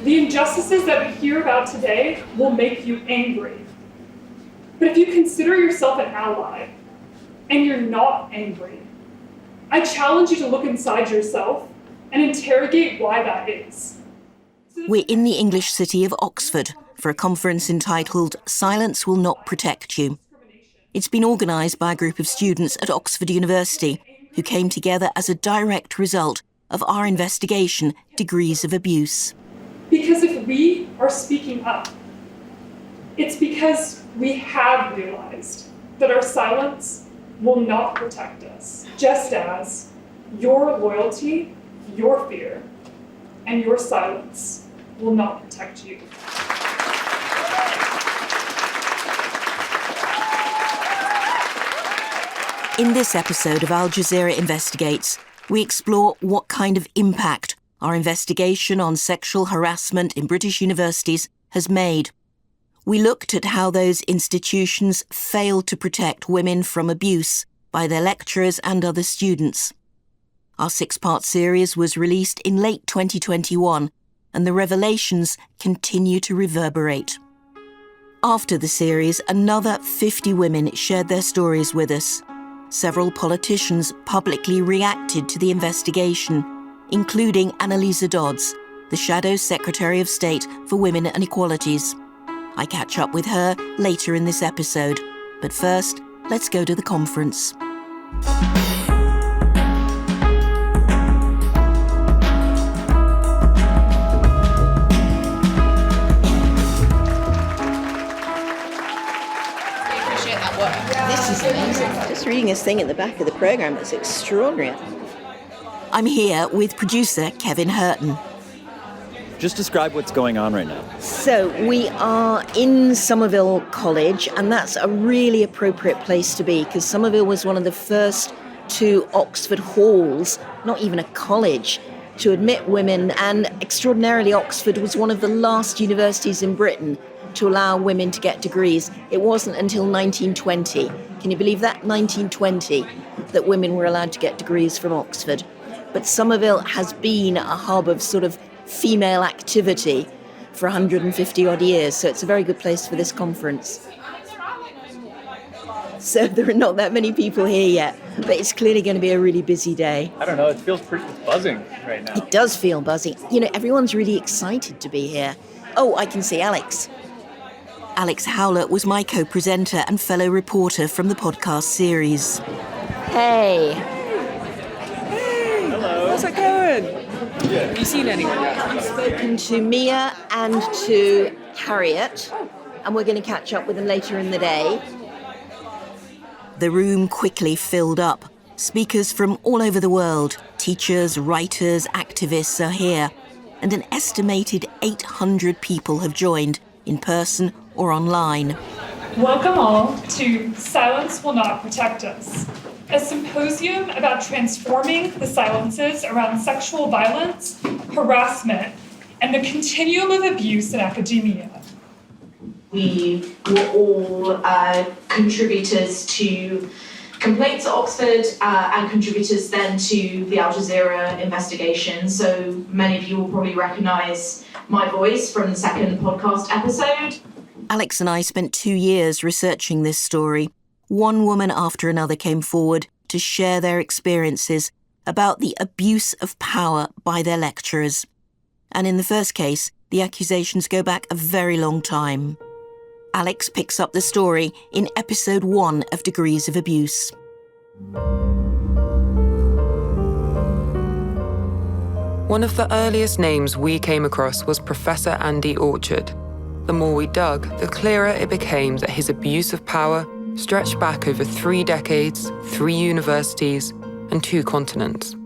The injustices that we hear about today will make you angry. But if you consider yourself an ally, and you're not angry, I challenge you to look inside yourself and interrogate why that is. We're in the English city of Oxford for a conference entitled Silence Will Not Protect You. It's been organised by a group of students at Oxford University who came together as a direct result of our investigation, Degrees of Abuse. Because if we are speaking up, it's because we have realized that our silence will not protect us, just as your loyalty, your fear, and your silence will not protect you. In this episode of Al Jazeera Investigates, we explore what kind of impact our investigation on sexual harassment in British universities has made. We looked at how those institutions fail to protect women from abuse by their lecturers and other students. Our 6-part series was released in late 2021, and the revelations continue to reverberate. After the series, another 50 women shared their stories with us. Several politicians publicly reacted to the investigation, including Annalisa Dodds, the Shadow Secretary of State for Women and Equalities. I catch up with her later in this episode. But first, let's go to the conference. This is amazing. Just reading this thing at the back of the programme, it's extraordinary. I'm here with producer Kevin Hurton. Just describe what's going on right now. So we are in Somerville College, and that's a really appropriate place to be because Somerville was one of the first 2 Oxford halls, not even a college, to admit women, and extraordinarily Oxford was one of the last universities in Britain to allow women to get degrees. It wasn't until 1920, can you believe that, 1920, that women were allowed to get degrees from Oxford. But Somerville has been a hub of sort of female activity for 150 odd years, so it's a very good place for this conference. So there are not that many people here yet, but it's clearly going to be a really busy day. I don't know, it feels pretty buzzing right now. It does feel buzzy. You know, everyone's really excited to be here. Oh, I can see Alex. Alex Howler was my co-presenter and fellow reporter from the podcast series. Hey. Hello. How's it going? Have you seen anyone yet? I've spoken to Mia and to Harriet, and we're going to catch up with them later in the day. The room quickly filled up. Speakers from all over the world, teachers, writers, activists are here, and an estimated 800 people have joined, in person or online. Welcome all to Silence Will Not Protect Us, a symposium about transforming the silences around sexual violence, harassment, and the continuum of abuse in academia. We were all contributors to complaints at Oxford and contributors then to the Al Jazeera investigation. So many of you will probably recognise my voice from the second podcast episode. Alex and I spent 2 years researching this story. One woman after another came forward to share their experiences about the abuse of power by their lecturers. And in the first case, the accusations go back a very long time. Alex picks up the story in episode 1 of Degrees of Abuse. One of the earliest names we came across was Professor Andy Orchard. The more we dug, the clearer it became that his abuse of power stretched back over 3 decades, 3 universities, and 2 continents.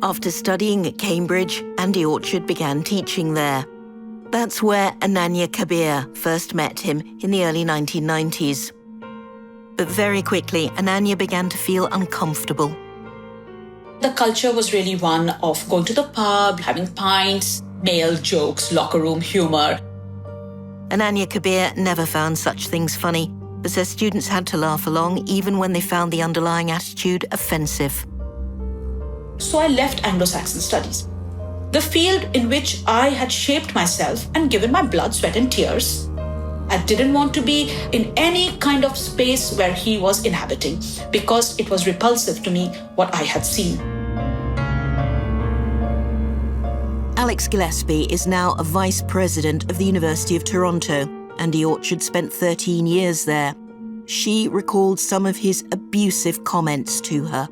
After studying at Cambridge, Andy Orchard began teaching there. That's where Ananya Kabir first met him in the early 1990s. But very quickly, Ananya began to feel uncomfortable. The culture was really one of going to the pub, having pints, male jokes, locker room humor. Ananya Kabir never found such things funny, but says students had to laugh along even when they found the underlying attitude offensive. So I left Anglo-Saxon studies, the field in which I had shaped myself and given my blood, sweat, and tears. I didn't want to be in any kind of space where he was inhabiting because it was repulsive to me what I had seen. Alex Gillespie is now a vice president of the University of Toronto. Andy Orchard spent 13 years there. She recalled some of his abusive comments to her.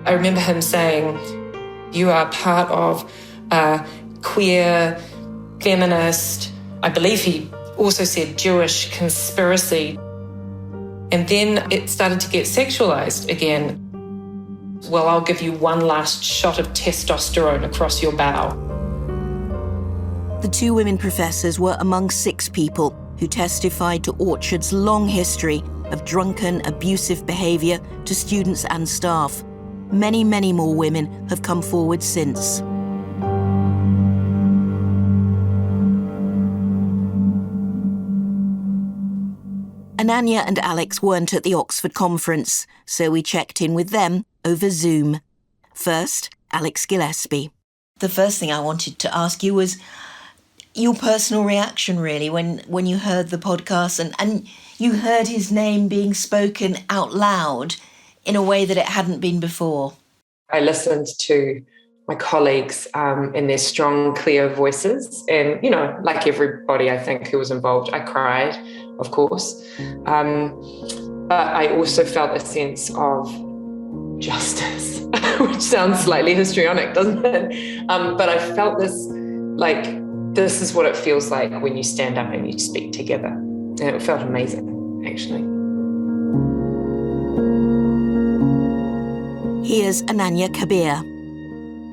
I remember him saying, "You are part of a queer, feminist," I believe he also said Jewish conspiracy. And then it started to get sexualized again. "Well, I'll give you one last shot of testosterone across your bow." The two women professors were among 6 people who testified to Orchard's long history of drunken, abusive behaviour to students and staff. Many, many more women have come forward since. Ananya and Alex weren't at the Oxford conference, so we checked in with them over Zoom. First, Alex Gillespie. The first thing I wanted to ask you was your personal reaction, really, when you heard the podcast and you heard his name being spoken out loud in a way that it hadn't been before. I listened to my colleagues in their strong, clear voices. And, you know, like everybody, I think, who was involved, I cried, of course. But I also felt a sense of justice, which sounds slightly histrionic, doesn't it? But I felt this is what it feels like when you stand up and you speak together. And it felt amazing, actually. Here's Ananya Kabir.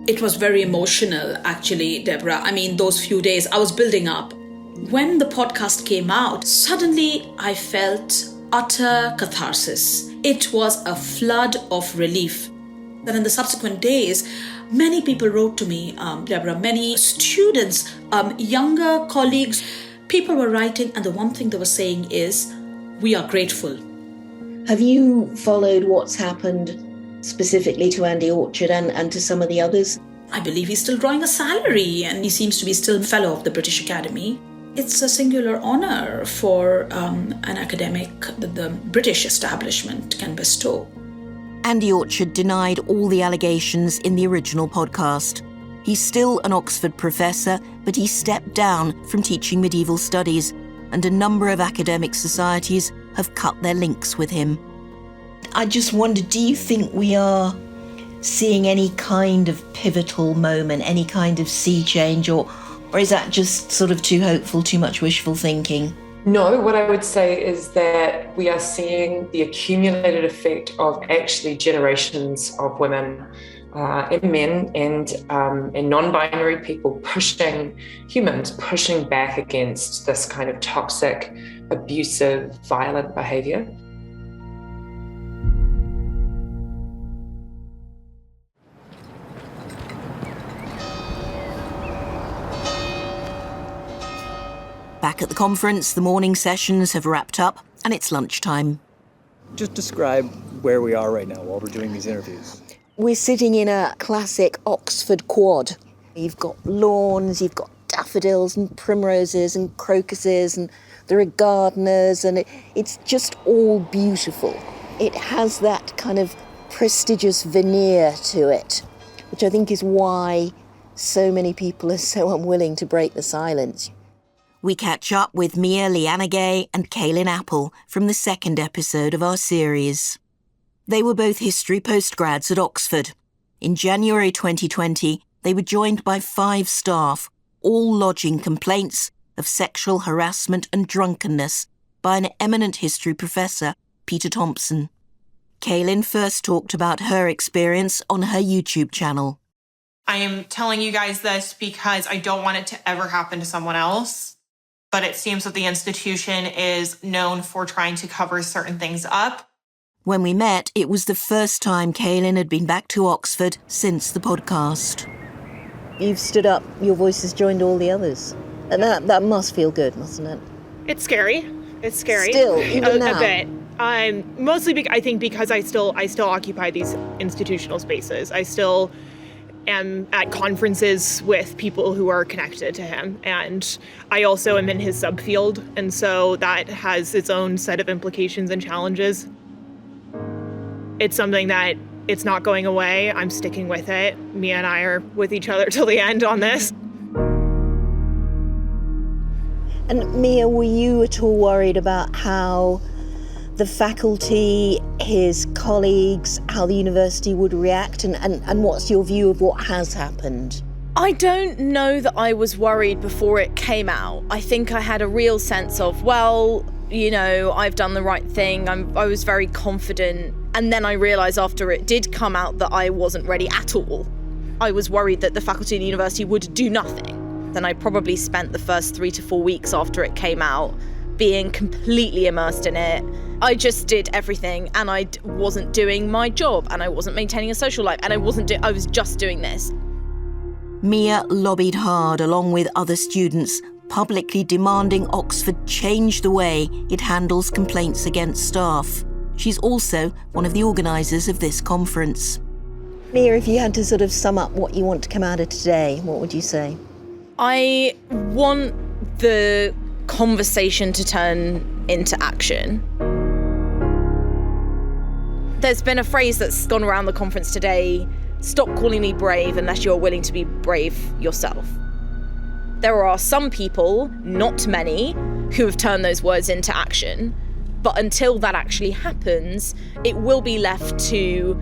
It was very emotional, actually, Deborah. I mean, those few days I was building up. When the podcast came out, suddenly I felt utter catharsis. It was a flood of relief. Then in the subsequent days, many people wrote to me, Deborah, many students, younger colleagues, people were writing, and the one thing they were saying is, "We are grateful." Have you followed what's happened specifically to Andy Orchard and to some of the others? I believe he's still drawing a salary, and he seems to be still a fellow of the British Academy. It's a singular honour for an academic that the British establishment can bestow. Andy Orchard denied all the allegations in the original podcast. He's still an Oxford professor, but he stepped down from teaching medieval studies, and a number of academic societies have cut their links with him. I just wonder, do you think we are seeing any kind of pivotal moment, any kind of sea change, or is that just sort of too hopeful, too much wishful thinking? No, what I would say is that we are seeing the accumulated effect of actually generations of women and men and non-binary people pushing back against this kind of toxic, abusive, violent behaviour. Back at the conference, the morning sessions have wrapped up and it's lunchtime. Just describe where we are right now while we're doing these interviews. We're sitting in a classic Oxford quad. You've got lawns, you've got daffodils and primroses and crocuses, and there are gardeners, and it's just all beautiful. It has that kind of prestigious veneer to it, which I think is why so many people are so unwilling to break the silence. We catch up with Mia Lianagay and Kaylin Apple from the second episode of our series. They were both history postgrads at Oxford. In January 2020, they were joined by 5 staff, all lodging complaints of sexual harassment and drunkenness by an eminent history professor, Peter Thompson. Kaylin first talked about her experience on her YouTube channel. I am telling you guys this because I don't want it to ever happen to someone else. But it seems that the institution is known for trying to cover certain things up. When we met, it was the first time Kaylin had been back to Oxford since the podcast. You've stood up, your voice has joined all the others. And that must feel good, mustn't it? It's scary. It's scary. Still, even now. A bit. Mostly, I think, because I still occupy these institutional spaces. I still am at conferences with people who are connected to him, and I also am in his subfield, and so that has its own set of implications and challenges. It's something that it's not going away. I'm sticking with it. Mia and I are with each other till the end on this. And Mia, were you at all worried about how the faculty, his colleagues, how the university would react, and what's your view of what has happened? I don't know that I was worried before it came out. I think I had a real sense of, well, you know, I've done the right thing. I was very confident. And then I realised after it did come out that I wasn't ready at all. I was worried that the faculty and the university would do nothing. Then I probably spent the first 3 to 4 weeks after it came out being completely immersed in it. I just did everything, and I wasn't doing my job, and I wasn't maintaining a social life, and I was just doing this. Mia lobbied hard along with other students, publicly demanding Oxford change the way it handles complaints against staff. She's also one of the organisers of this conference. Mia, if you had to sort of sum up what you want to come out of today, what would you say? I want the conversation to turn into action. There's been a phrase that's gone around the conference today: stop calling me brave unless you're willing to be brave yourself. There are some people, not many, who have turned those words into action, but until that actually happens, it will be left to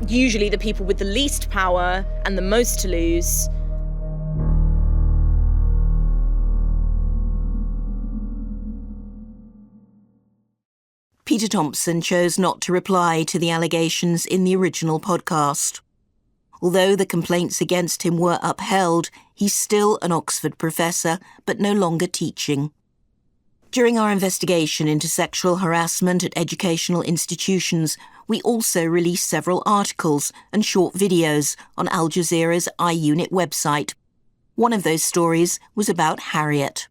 usually the people with the least power and the most to lose. Peter Thompson chose not to reply to the allegations in the original podcast. Although the complaints against him were upheld, he's still an Oxford professor, but no longer teaching. During our investigation into sexual harassment at educational institutions, we also released several articles and short videos on Al Jazeera's iUnit website. One of those stories was about Harriet.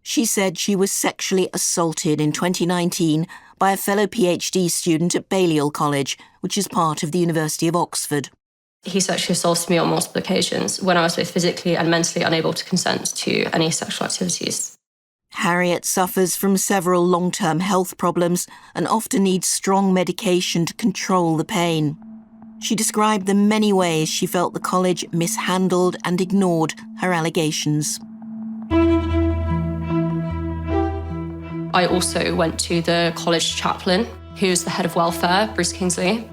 She said she was sexually assaulted in 2019 by a fellow PhD student at Balliol College, which is part of the University of Oxford. He sexually assaulted me on multiple occasions when I was both physically and mentally unable to consent to any sexual activities. Harriet suffers from several long-term health problems and often needs strong medication to control the pain. She described the many ways she felt the college mishandled and ignored her allegations. I also went to the college chaplain, who's the head of welfare, Bruce Kingsley,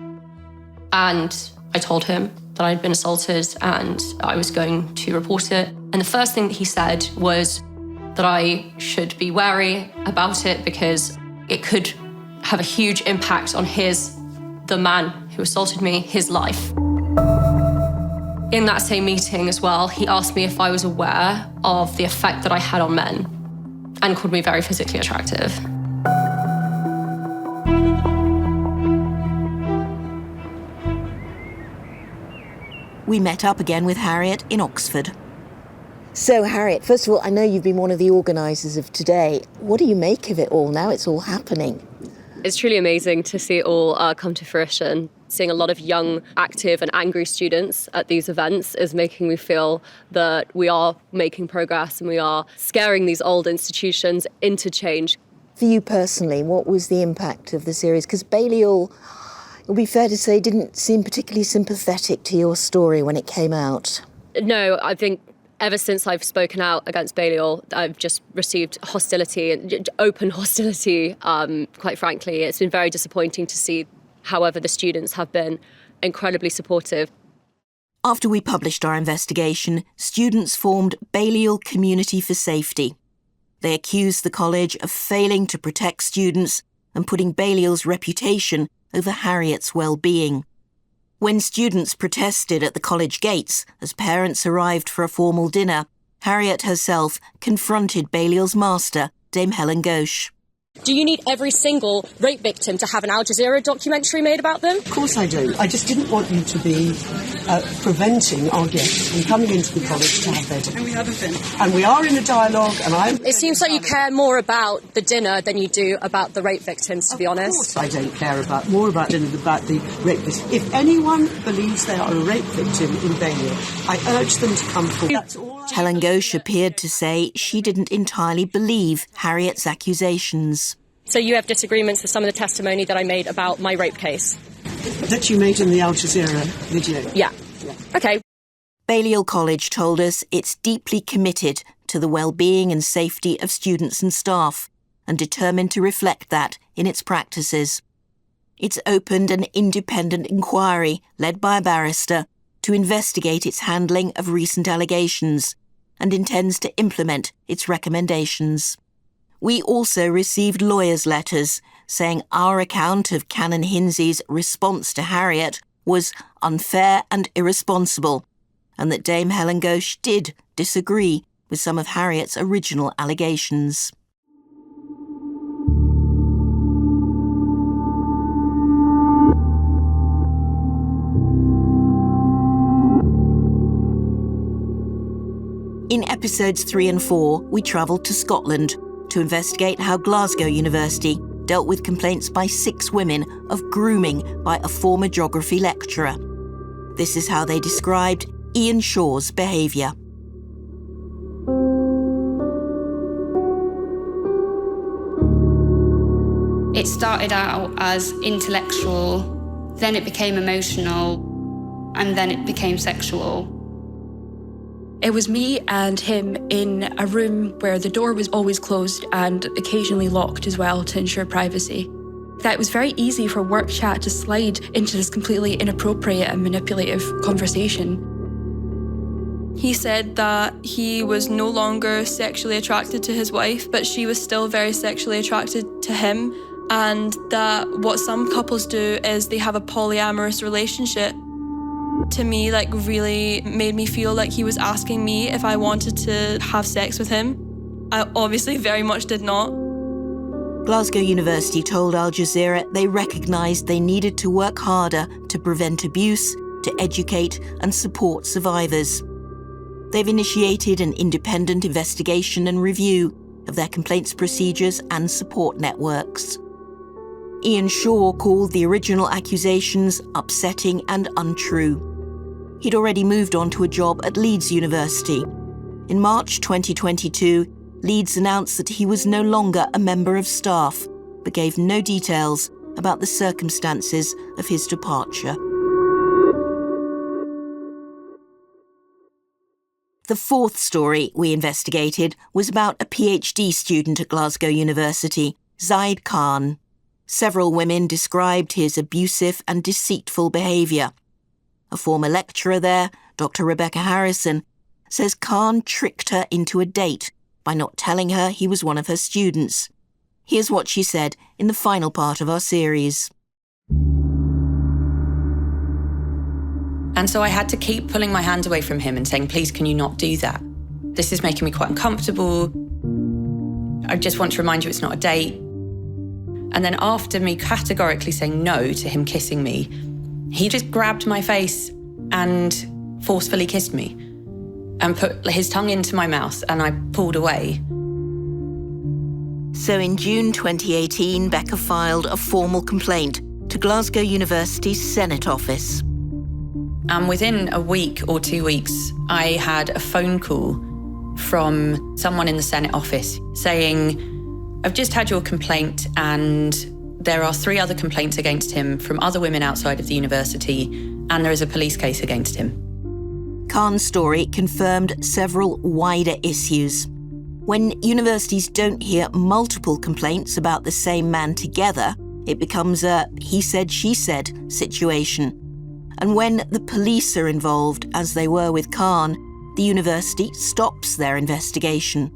and I told him that I'd been assaulted and I was going to report it. And the first thing that he said was that I should be wary about it because it could have a huge impact on the man who assaulted me, his life. In that same meeting as well, he asked me if I was aware of the effect that I had on men and called me very physically attractive. We met up again with Harriet in Oxford. So, Harriet, first of all, I know you've been one of the organisers of today. What do you make of it all now it's all happening? It's truly amazing to see it all come to fruition. Seeing a lot of young, active and angry students at these events is making me feel that we are making progress and we are scaring these old institutions into change. For you personally, what was the impact of the series? Because Balliol, it would be fair to say, didn't seem particularly sympathetic to your story when it came out. No, I think ever since I've spoken out against Balliol, I've just received hostility, open hostility, quite frankly. It's been very disappointing to see. However, the students have been incredibly supportive. After we published our investigation, students formed Balliol Community for Safety. They accused the college of failing to protect students and putting Balliol's reputation over Harriet's well-being. When students protested at the college gates as parents arrived for a formal dinner, Harriet herself confronted Balliol's master, Dame Helen Ghosh. Do you need every single rape victim to have an Al Jazeera documentary made about them? Of course I do. I just didn't want you to be preventing our guests from coming into the college to have their dinner. And we haven't been. And we are in a dialogue, and It seems like you care more about the dinner than you do about the rape victims, to be honest. Of course I don't care more about dinner than about the rape victims. If anyone believes they are a rape victim in Balliol, I urge them to come forward. That's all. Helen Ghosh appeared to say she didn't entirely believe Harriet's accusations. So you have disagreements with some of the testimony that I made about my rape case? That you made in the Al Jazeera video? Yeah. OK. Balliol College told us it's deeply committed to the well-being and safety of students and staff and determined to reflect that in its practices. It's opened an independent inquiry led by a barrister to investigate its handling of recent allegations and intends to implement its recommendations. We also received lawyers' letters saying our account of Canon Hinsey's response to Harriet was unfair and irresponsible, and that Dame Helen Ghosh did disagree with some of Harriet's original allegations. In episodes 3 and 4, we travelled to Scotland to investigate how Glasgow University dealt with complaints by 6 women of grooming by a former geography lecturer. This is how they described Ian Shaw's behaviour. It started out as intellectual, then it became emotional, and then it became sexual. It was me and him in a room where the door was always closed and occasionally locked as well to ensure privacy. That it was very easy for work chat to slide into this completely inappropriate and manipulative conversation. He said that he was no longer sexually attracted to his wife, but she was still very sexually attracted to him, and that what some couples do is they have a polyamorous relationship. To me, really made me feel like he was asking me if I wanted to have sex with him. I obviously very much did not. Glasgow University told Al Jazeera they recognised they needed to work harder to prevent abuse, to educate and support survivors. They've initiated an independent investigation and review of their complaints procedures and support networks. Ian Shaw called the original accusations upsetting and untrue. He'd already moved on to a job at Leeds University. In March 2022, Leeds announced that he was no longer a member of staff, but gave no details about the circumstances of his departure. The fourth story we investigated was about a PhD student at Glasgow University, Zaid Khan. Several women described his abusive and deceitful behaviour. A former lecturer there, Dr. Rebecca Harrison, says Khan tricked her into a date by not telling her he was one of her students. Here's what she said in the final part of our series. And so I had to keep pulling my hand away from him and saying, please, can you not do that? This is making me quite uncomfortable. I just want to remind you it's not a date. And then after me categorically saying no to him kissing me, he just grabbed my face and forcefully kissed me and put his tongue into my mouth, and I pulled away. So in June 2018, Becca filed a formal complaint to Glasgow University's Senate office. And within a week or 2 weeks, I had a phone call from someone in the Senate office saying, I've just had your complaint and there are 3 other complaints against him from other women outside of the university, and there is a police case against him. Khan's story confirmed several wider issues. When universities don't hear multiple complaints about the same man together, it becomes a he said, she said situation. And when the police are involved, as they were with Khan, the university stops their investigation.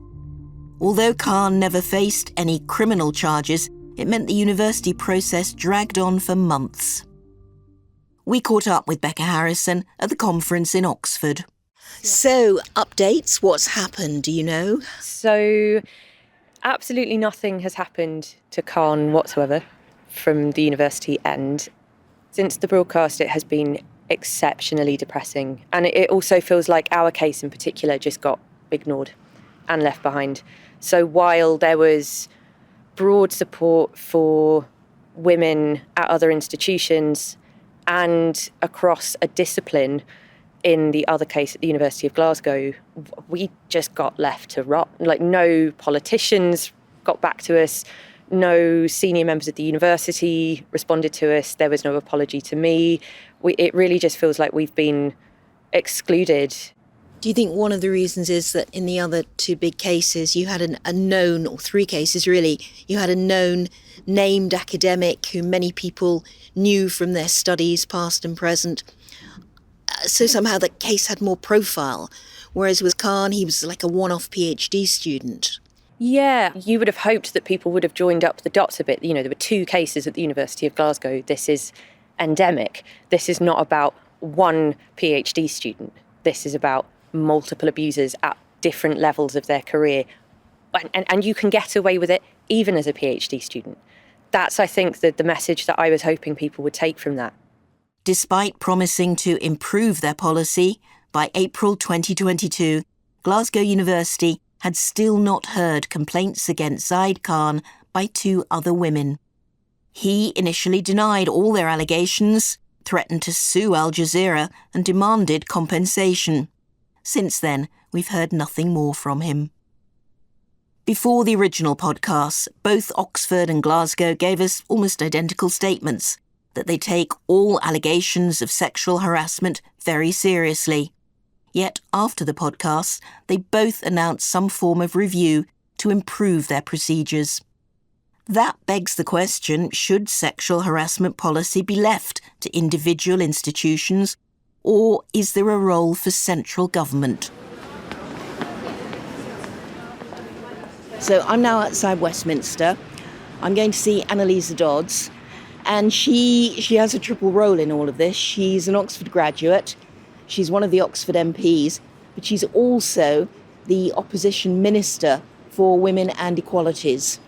Although Khan never faced any criminal charges, it meant the university process dragged on for months. We caught up with Becca Harrison at the conference in Oxford. So, updates, what's happened, do you know? So, Absolutely nothing has happened to Khan whatsoever from the university end. Since the broadcast, it has been exceptionally depressing. And it also feels like our case in particular just got ignored and left behind. So while there was broad support for women at other institutions and across a discipline in the other case at the University of Glasgow, we just got left to rot. Like, no politicians got back to us, no senior members of the university responded to us, there was no apology to me. It really just feels like we've been excluded. Do you think one of the reasons is that in the other two big cases you had a known, or three cases really, you had a known named academic who many people knew from their studies, past and present? So somehow the case had more profile, whereas with Khan, he was like a one-off PhD student. Yeah, you would have hoped that people would have joined up the dots a bit. You know, there were two cases at the University of Glasgow. This is endemic. This is not about one PhD student. This is about multiple abusers at different levels of their career. And you can get away with it even as a PhD student. That's, I think, the message that I was hoping people would take from that. Despite promising to improve their policy, by April 2022, Glasgow University had still not heard complaints against Zaid Khan by two other women. He initially denied all their allegations, threatened to sue Al Jazeera and demanded compensation. Since then, we've heard nothing more from him. Before the original podcasts, both Oxford and Glasgow gave us almost identical statements that they take all allegations of sexual harassment very seriously. Yet after the podcasts, they both announced some form of review to improve their procedures. That begs the question, should sexual harassment policy be left to individual institutions, or is there a role for central government? So I'm now outside Westminster. I'm going to see Annalisa Dodds, and she has a triple role in all of this. She's an Oxford graduate, she's one of the Oxford MPs, but she's also the opposition minister for women and equalities.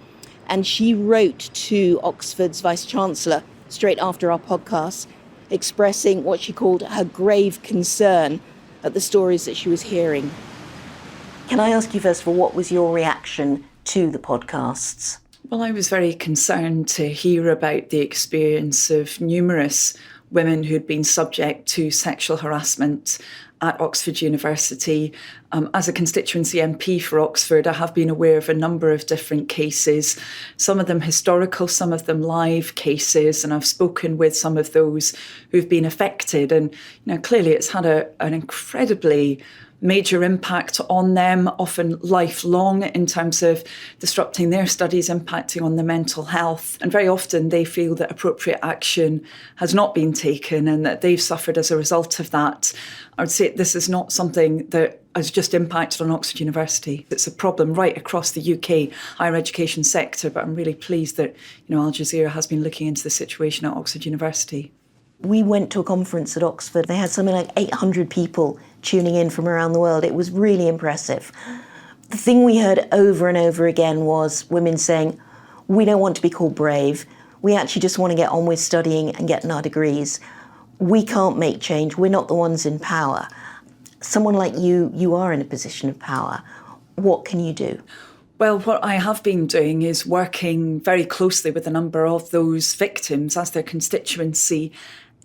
And she wrote to Oxford's Vice-Chancellor straight after our podcast, expressing what she called her grave concern at the stories that she was hearing. Can I ask you first of all, what was your reaction to the podcasts? Well, I was very concerned to hear about the experience of numerous women who'd been subject to sexual harassment at Oxford University. As a constituency MP for Oxford, I have been aware of a number of different cases, some of them historical, some of them live cases, and I've spoken with some of those who've been affected. And clearly it's had an incredibly major impact on them, often lifelong, in terms of disrupting their studies, impacting on their mental health. And very often they feel that appropriate action has not been taken and that they've suffered as a result of that. I would say this is not something that has just impacted on Oxford University. It's a problem right across the UK higher education sector, but I'm really pleased that Al Jazeera has been looking into the situation at Oxford University. We went to a conference at Oxford. They had something like 800 people tuning in from around the world. It was really impressive. The thing we heard over and over again was women saying, we don't want to be called brave. We actually just want to get on with studying and getting our degrees. We can't make change. We're not the ones in power. Someone like you are in a position of power. What can you do? Well, what I have been doing is working very closely with a number of those victims as their constituency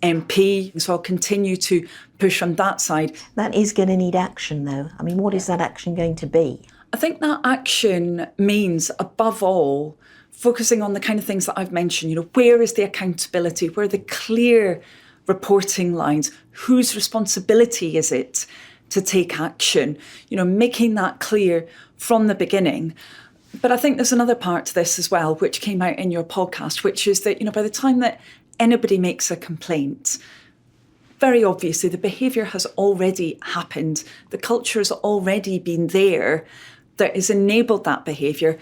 MP, so I'll continue to push on that side. That is going to need action, though. I mean, what is that action going to be? I think that action means, above all, focusing on the kind of things that I've mentioned. Where is the accountability? Where are the clear reporting lines? Whose responsibility is it to take action? Making that clear from the beginning. But I think there's another part to this as well, which came out in your podcast, which is that, by the time that anybody makes a complaint, very obviously the behaviour has already happened. The culture has already been there that has enabled that behaviour.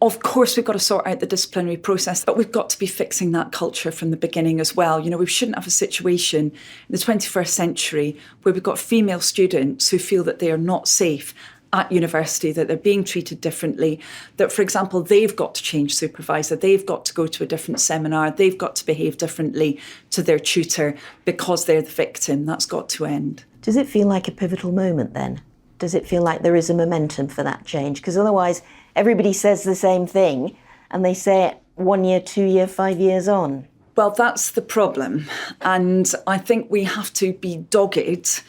Of course, we've got to sort out the disciplinary process, but we've got to be fixing that culture from the beginning as well. We shouldn't have a situation in the 21st century where we've got female students who feel that they are not safe at university, that they're being treated differently, that, for example, they've got to change supervisor, they've got to go to a different seminar, they've got to behave differently to their tutor because they're the victim. That's got to end. Does it feel like a pivotal moment then? Does it feel like there is a momentum for that change? Because otherwise, everybody says the same thing and they say it 1 year, 2 year, 5 years on. Well, that's the problem. And I think we have to be dogged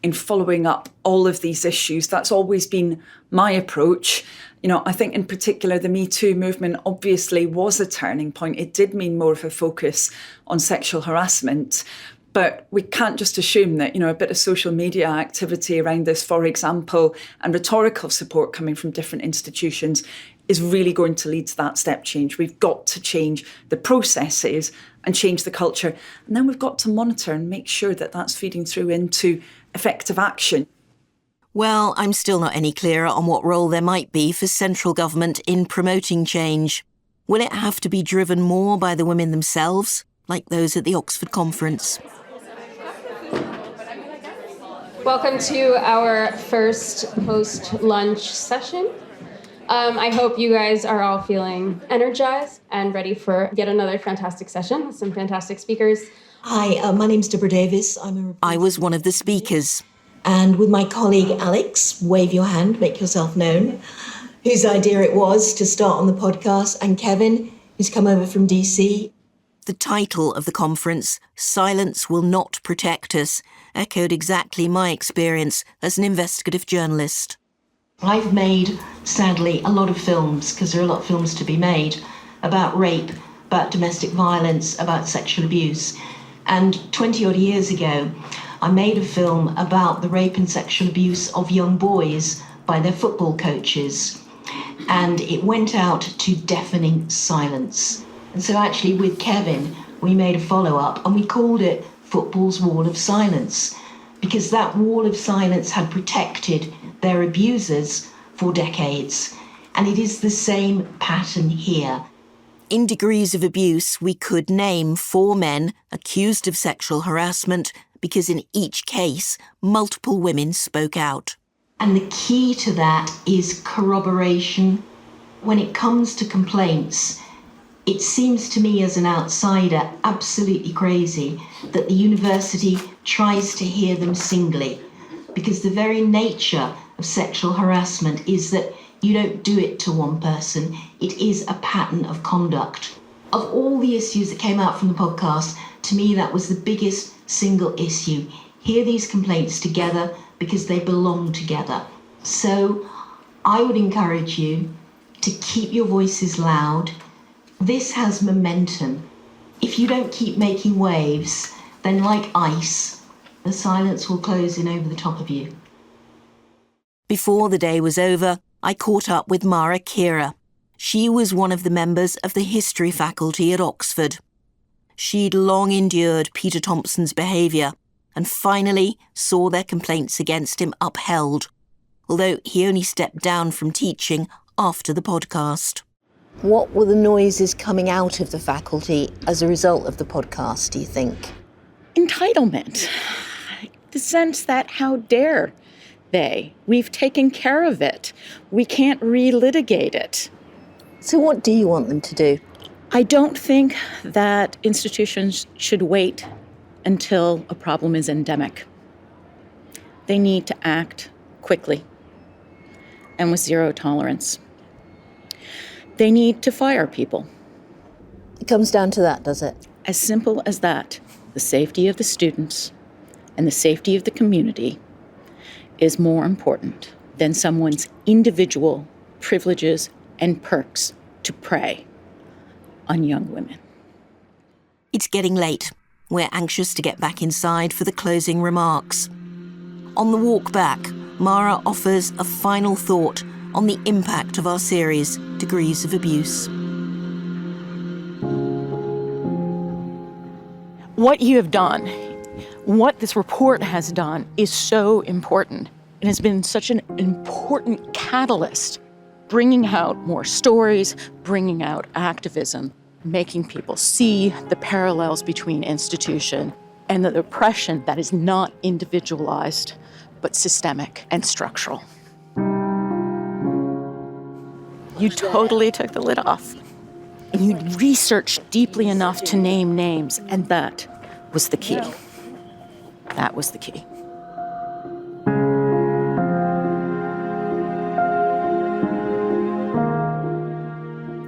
in following up all of these issues. That's always been my approach. You know, I think in particular the Me Too movement obviously was a turning point. It did mean more of a focus on sexual harassment. But we can't just assume that, you know, a bit of social media activity around this, for example, and rhetorical support coming from different institutions is really going to lead to that step change. We've got to change the processes and change the culture. And then we've got to monitor and make sure that that's feeding through into effective action. Well, I'm still not any clearer on what role there might be for central government in promoting change. Will it have to be driven more by the women themselves, like those at the Oxford conference? Welcome to our first post-lunch session. I hope you guys are all feeling energized and ready for yet another fantastic session with some fantastic speakers. Hi, my name's Deborah Davis. I was one of the speakers. And with my colleague Alex, wave your hand, make yourself known, whose idea it was to start on the podcast, and Kevin, who's come over from DC. The title of the conference, Silence Will Not Protect Us, echoed exactly my experience as an investigative journalist. I've made, sadly, a lot of films, because there are a lot of films to be made, about rape, about domestic violence, about sexual abuse. And 20-odd years ago, I made a film about the rape and sexual abuse of young boys by their football coaches. And it went out to deafening silence. And so actually with Kevin, we made a follow-up and we called it Football's Wall of Silence, because that wall of silence had protected their abusers for decades. And it is the same pattern here. In Degrees of Abuse, we could name 4 men accused of sexual harassment because in each case, multiple women spoke out. And the key to that is corroboration. When it comes to complaints, it seems to me as an outsider absolutely crazy that the university tries to hear them singly, because the very nature of sexual harassment is that you don't do it to one person. It is a pattern of conduct. Of all the issues that came out from the podcast, to me that was the biggest single issue. Hear these complaints together because they belong together. So I would encourage you to keep your voices loud. This has momentum. If you don't keep making waves, then like ice, the silence will close in over the top of you. Before the day was over, I caught up with Mara Kira. She was one of the members of the history faculty at Oxford. She'd long endured Peter Thompson's behaviour and finally saw their complaints against him upheld, although he only stepped down from teaching after the podcast. What were the noises coming out of the faculty as a result of the podcast, do you think? Entitlement. The sense that how dare they? We've taken care of it. We can't relitigate it. So what do you want them to do? I don't think that institutions should wait until a problem is endemic. They need to act quickly and with zero tolerance. They need to fire people. It comes down to that, does it? As simple as that. The safety of the students and the safety of the community is more important than someone's individual privileges and perks to prey on young women. It's getting late. We're anxious to get back inside for the closing remarks. On the walk back, Mara offers a final thought on the impact of our series, Degrees of Abuse. What you have done, what this report has done, is so important. It has been such an important catalyst, bringing out more stories, bringing out activism, making people see the parallels between institution and the oppression that is not individualized, but systemic and structural. You totally took the lid off. And you researched deeply enough to name names, and that was the key. That was the key.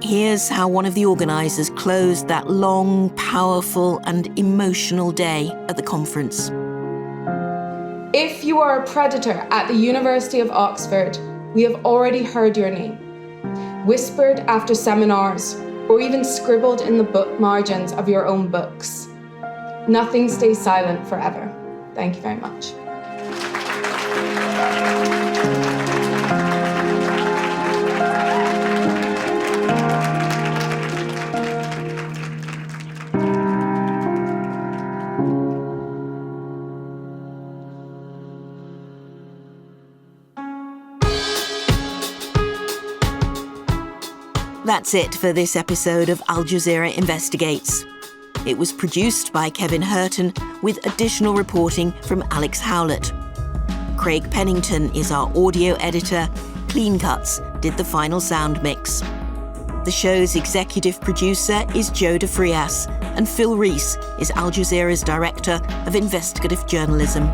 Here's how one of the organisers closed that long, powerful and emotional day at the conference. If you are a predator at the University of Oxford, we have already heard your name. Whispered after seminars, or even scribbled in the book margins of your own books. Nothing stays silent forever. Thank you very much. That's it for this episode of Al Jazeera Investigates. It was produced by Kevin Hurton with additional reporting from Alex Howlett. Craig Pennington is our audio editor. Clean Cuts did the final sound mix. The show's executive producer is Joe de Frias, and Phil Rees is Al Jazeera's Director of Investigative Journalism.